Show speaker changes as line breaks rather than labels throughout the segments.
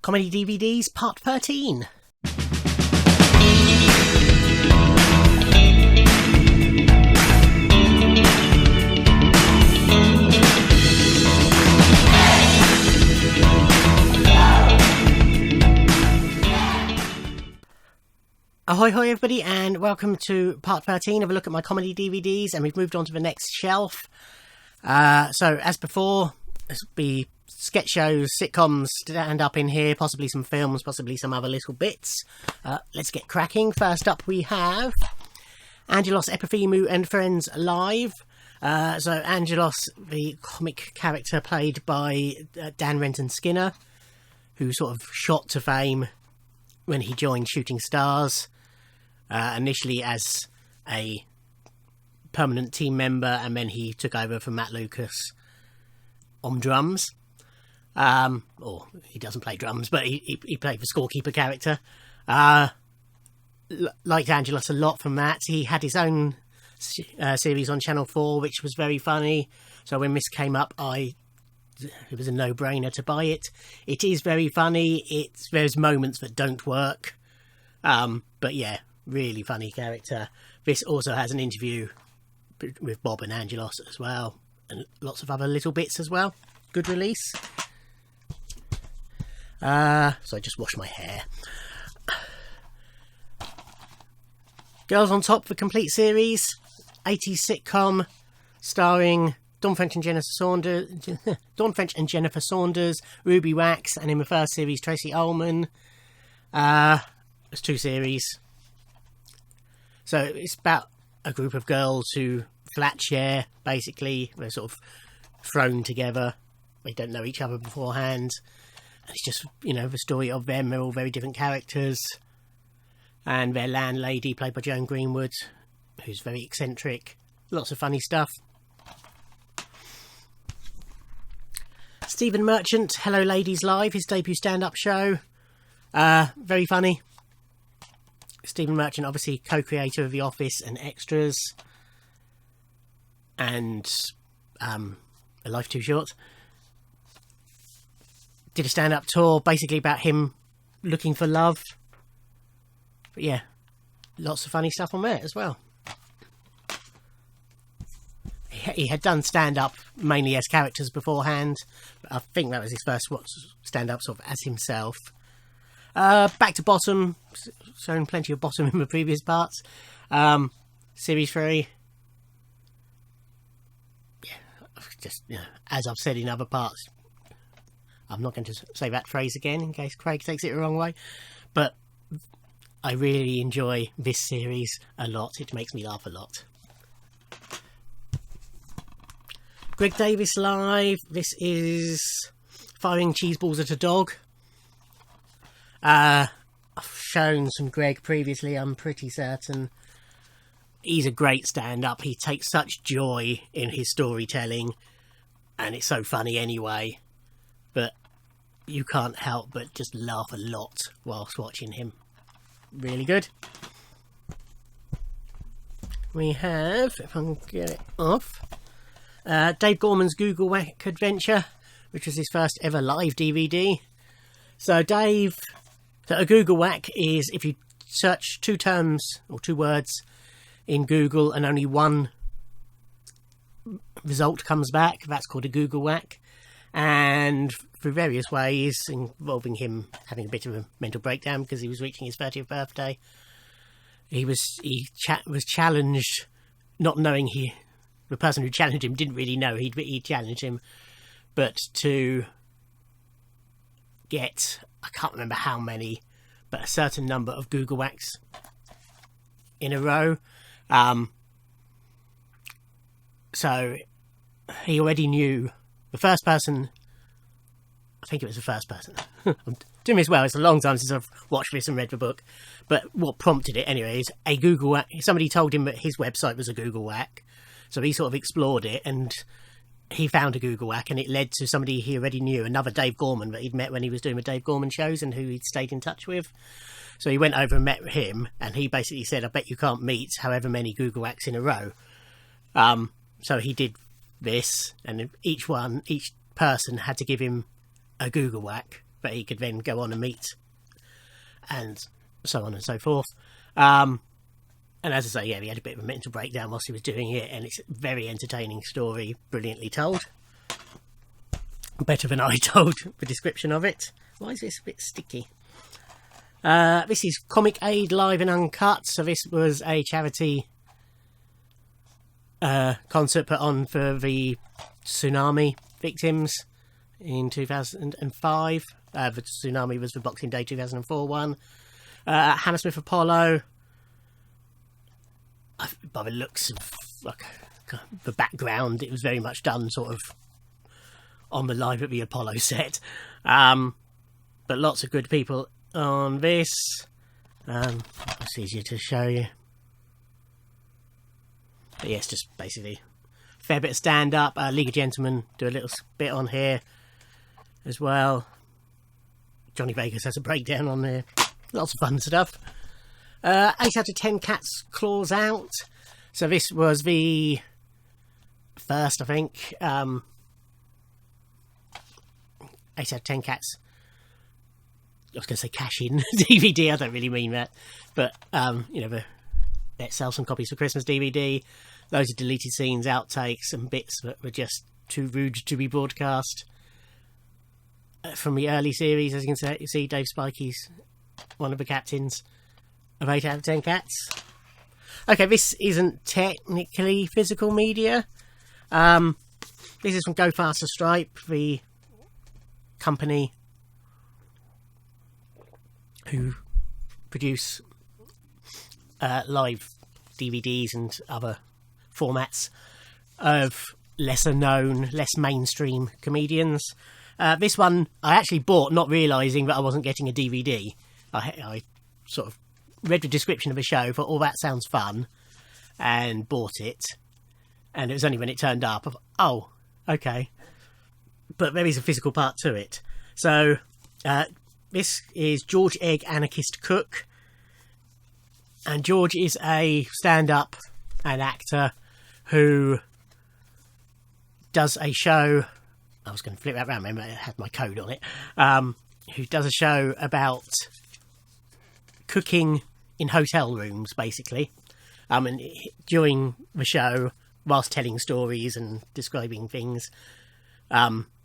Comedy DVDs Part 13. Ahoy hoy everybody, and welcome to part 13 of a look at my comedy DVDs, and we've moved on to the next shelf. So as before, this will be sketch shows, sitcoms, stand up in here, possibly some films, possibly some other little bits. Let's get cracking. First up we have Angelos, Epiphimu and Friends Live. So Angelos, the comic character played by Dan Renton Skinner, who sort of shot to fame when he joined Shooting Stars. Initially as a permanent team member, and then he took over from Matt Lucas on drums. Or he doesn't play drums, but he played the scorekeeper character. Liked Angelos a lot from that. He had his own series on Channel 4, which was very funny. So when this came up, it was a no-brainer to buy it. It is very funny. There's moments that don't work. But yeah, really funny character. This also has an interview with Bob and Angelos as well, and lots of other little bits as well. Good release. So I just washed my hair. Girls on Top, the complete series, 80s sitcom starring Dawn French and Jennifer Saunders, Ruby Wax, and in the first series Tracy Ullman. There's two series. So it's about a group of girls who flat share, basically. They're sort of thrown together. They don't know each other beforehand. And it's just, the story of them. They're all very different characters. And their landlady, played by Joan Greenwood, who's very eccentric. Lots of funny stuff. Stephen Merchant, Hello Ladies Live, his debut stand-up show. Very funny. Stephen Merchant, obviously co-creator of The Office and Extras, and A Life Too Short. Did a stand-up tour basically about him looking for love. But yeah, lots of funny stuff on there as well. He had done stand-up mainly as characters beforehand, but I think that was his first stand-up sort of as himself. Back to Bottom, shown plenty of Bottom in the previous parts. Series 3. Yeah, just, as I've said in other parts, I'm not going to say that phrase again in case Craig takes it the wrong way, but I really enjoy this series a lot. It makes me laugh a lot. Greg Davis Live. This is firing cheese balls at a dog. I've shown some Greg previously, I'm pretty certain. He's a great stand-up. He takes such joy in his storytelling, and it's so funny anyway. But you can't help but just laugh a lot whilst watching him. Really good. We have, if I can get it off, Dave Gorman's Google Whack Adventure, which was his first ever live DVD. So a Google Whack is if you search two terms or two words in Google and only one result comes back, that's called a Google Whack. And through various ways involving him having a bit of a mental breakdown because he was reaching his 30th birthday, he was challenged, not knowing the person who challenged him didn't really know he challenged him, but to get, I can't remember how many, but a certain number of Google Whacks in a row. So he already knew the first person. I think it was the first person. I'm doing this well. It's a long time since I've watched this and read the book. But what prompted it anyway is a Google Whack. Somebody told him that his website was a Google Whack. So he sort of explored it and he found a Google Whack, and it led to somebody he already knew, another Dave Gorman that he'd met when he was doing the Dave Gorman shows and who he'd stayed in touch with. So he went over and met him, and he basically said, I bet you can't meet however many Google Whacks in a row. So he did this, and each person had to give him a Google Whack that he could then go on and meet, and so on and so forth. And as I say, yeah, he had a bit of a mental breakdown whilst he was doing it, and it's a very entertaining story, brilliantly told. Better than I told the description of it. Why is this a bit sticky? This is Comic Aid Live and Uncut. So this was a charity concert put on for the tsunami victims in 2005. The tsunami was the Boxing Day 2004 one. Hammersmith Apollo. By the looks of the background, it was very much done sort of on the Live at the Apollo set. But lots of good people on this. It's easier to show you. But yes, just basically a fair bit of stand-up. League of Gentlemen do a little bit on here as well. Johnny Vegas has a breakdown on there. Lots of fun stuff. 8 out of 10 cats claws out. So this was the first, I think. 8 out of 10 cats. I was going to say cash in DVD. I don't really mean that, but you know, let's sell some copies for Christmas DVD. Loads of deleted scenes, outtakes, and bits that were just too rude to be broadcast. From the early series, as you can see, Dave Spikey's one of the captains of 8 out of 10 cats. Okay, this isn't technically physical media. This is from Go Faster Stripe, the company who produce live DVDs and other formats of lesser known, less mainstream comedians. This one I actually bought not realising that I wasn't getting a DVD. I sort of read the description of the show, thought, oh, that sounds fun, and bought it. And it was only when it turned up, I thought, oh, okay. But there is a physical part to it. So this is George Egg Anarchist Cook. And George is a stand-up and actor who does a show. I was going to flip that around, remember it had my code on it. Who does a show about cooking in hotel rooms, basically. And during the show, whilst telling stories and describing things,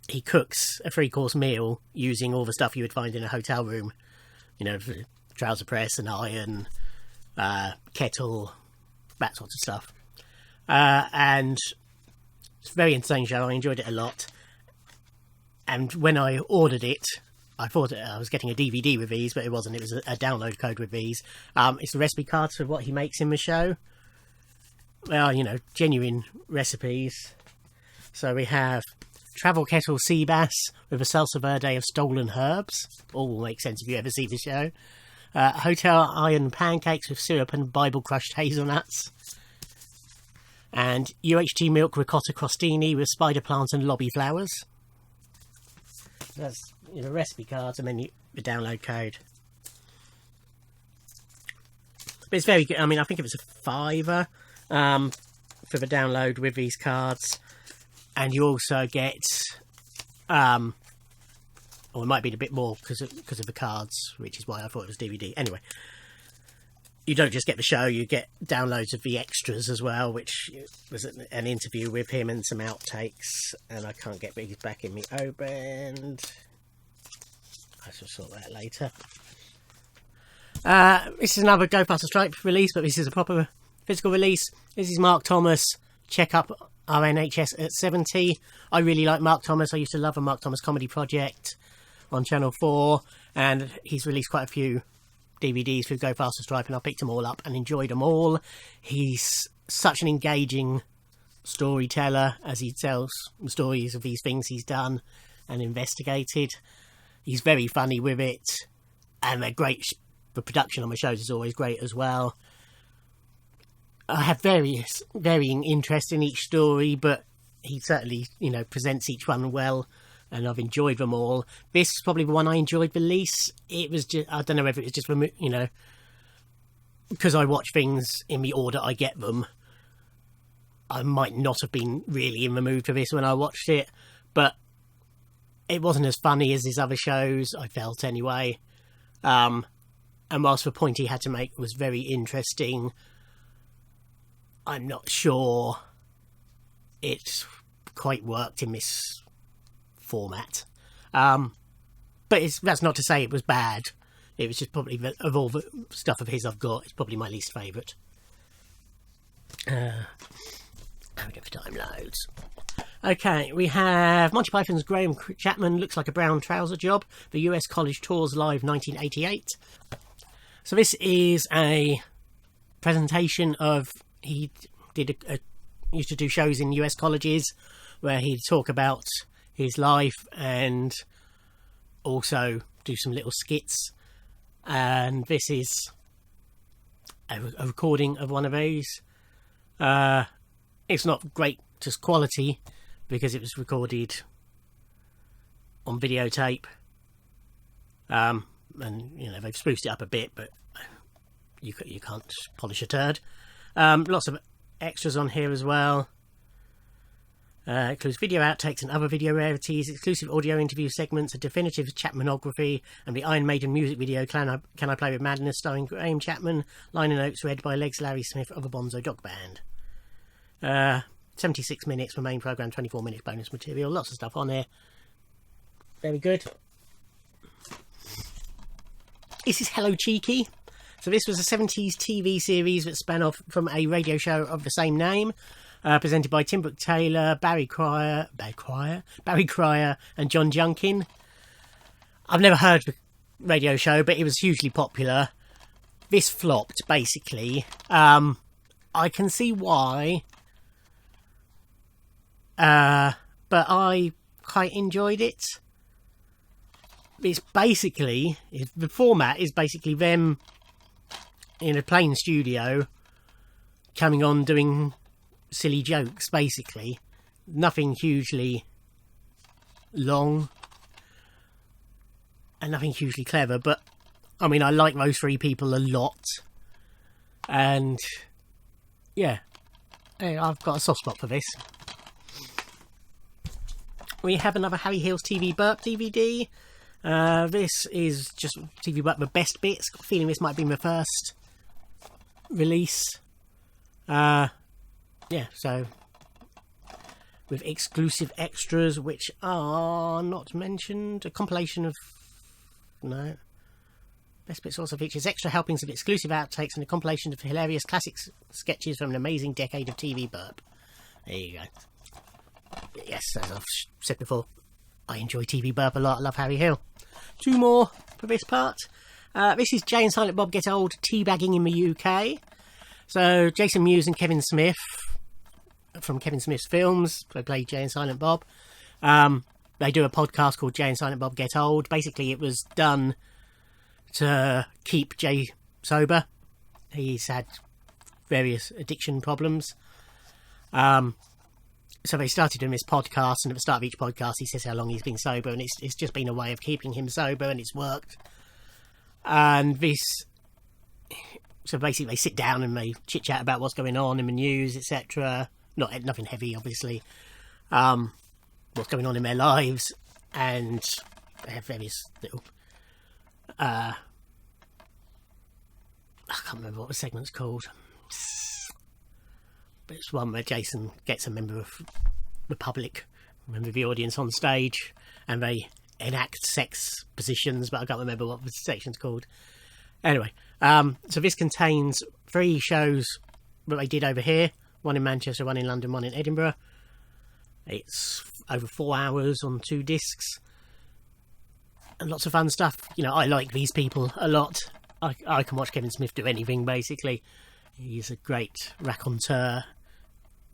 he cooks a 3-course meal using all the stuff you would find in a hotel room. You know, trouser press, an iron, kettle, that sort of stuff. And it's a very entertaining show. I enjoyed it a lot. And when I ordered it, I thought I was getting a DVD with these, but it wasn't. It was a download code with these. It's the recipe cards for what he makes in the show. Well, you know, genuine recipes. So we have travel kettle sea bass with a salsa verde of stolen herbs. All will make sense if you ever see the show. Hotel iron pancakes with syrup and Bible crushed hazelnuts. And UHT milk ricotta crostini with spider plants and lobby flowers. That's, you know, recipe cards and then the download code. But it's very good. I mean, I think it was a £5 for the download with these cards. And you also get, or it might be a bit more because of the cards, which is why I thought it was DVD. Anyway, you don't just get the show, you get downloads of the extras as well, which was an interview with him and some outtakes. And I can't get these back in me opened. I shall sort that later. This is another Go Faster Stripe release, but this is a proper physical release. This is Mark Thomas. Check up our NHS at 70. I really like Mark Thomas. I used to love a Mark Thomas comedy project on Channel 4, and he's released quite a few DVDs through Go Faster Stripe, and I picked them all up and enjoyed them all. He's such an engaging storyteller as he tells the stories of these things he's done and investigated. He's very funny with it, and they're great. The production on my shows is always great as well. I have varying interest in each story, but he certainly, you know, presents each one well, and I've enjoyed them all. This is probably the one I enjoyed the least. It was just, I don't know whether it was just, you know, because I watch things in the order I get them. I might not have been really in the mood for this when I watched it, but it wasn't as funny as his other shows, I felt anyway. And whilst the point he had to make was very interesting, I'm not sure it quite worked in this format. But that's not to say it was bad. It was just probably, of all the stuff of his I've got, it's probably my least favourite. How many time loads? Okay, we have Monty Python's Graham Chapman looks like a brown trouser job. The US College Tours Live 1988. So this is a presentation of, he did used to do shows in US colleges where he'd talk about his life and also do some little skits. And this is a recording of one of these. It's not great just quality because it was recorded on videotape. And you know, they've spruced it up a bit, but you can't polish a turd. Lots of extras on here as well. Includes video outtakes and other video rarities, exclusive audio interview segments, a definitive Chapmanography, and the Iron Maiden music video Can I Play With Madness, starring Graham Chapman, liner notes read by Legs Larry Smith of the Bonzo Dog Band. 76 minutes for main programme, 24 minutes bonus material, lots of stuff on here. Very good. This is Hello Cheeky. So this was a 70s TV series that span off from a radio show of the same name. Presented by Tim Brooke Taylor, Barry Cryer, and John Junkin. I've never heard the radio show, but it was hugely popular. This flopped, basically. I can see why. But I quite enjoyed it. It's basically, the format is basically them in a plain studio coming on doing silly jokes, basically. Nothing hugely long and nothing hugely clever, but I mean, I like those three people a lot, and yeah, I've got a soft spot for this. We have another Harry Hill's TV Burp DVD. This is just TV Burp, the best bits. Got a feeling this might be my first release. Yeah, so with exclusive extras which are not mentioned. A compilation of best bits also features extra helpings of exclusive outtakes and a compilation of hilarious classic sketches from an amazing decade of TV Burp. There you go. Yes, as I've said before, I enjoy TV Burp a lot. I love Harry Hill. Two more for this part. This is Jay and Silent Bob Get Old Teabagging in the UK. So Jason Mewes and Kevin Smith from Kevin Smith's films, they play Jay and Silent Bob. They do a podcast called Jay and Silent Bob Get Old. Basically, it was done to keep Jay sober. He's had various addiction problems. So they started doing this podcast, and at the start of each podcast he says how long he's been sober, and it's just been a way of keeping him sober, and it's worked. And this, so basically they sit down and they chit chat about what's going on in the news, etc. Nothing heavy, obviously. What's going on in their lives, and they have various little I can't remember what the segment's called, but it's one where Jason gets a member of the public, a member of the audience on stage, and they enact sex positions, but I can't remember what the section's called. Anyway, so this contains 3 shows that they did over here. One in Manchester, one in London, one in Edinburgh. It's over 4 hours on 2 discs. And lots of fun stuff. You know, I like these people a lot. I can watch Kevin Smith do anything, basically. He's a great raconteur.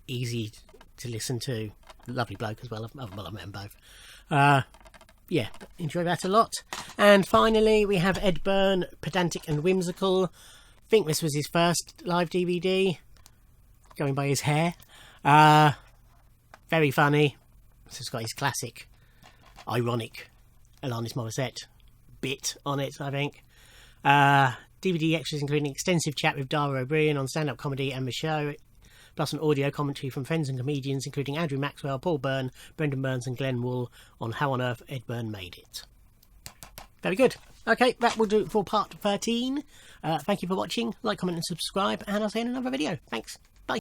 Easy to listen to. Lovely bloke as well. I've met them both. Yeah, enjoy that a lot. And finally, we have Ed Byrne, Pedantic and Whimsical. I think this was his first live DVD. Going by his hair. Very funny. This has got his classic, ironic Alanis Morissette bit on it, I think. DVD extras including extensive chat with Dara O'Brien on stand-up comedy and the show. plus an audio commentary from friends and comedians including Andrew Maxwell, Paul Byrne, Brendan Burns and Glenn Wool on how on earth Ed Byrne made it. Very good. Okay, that will do it for part 13. Thank you for watching. Like, comment and subscribe, and I'll see you in another video. Thanks. Bye.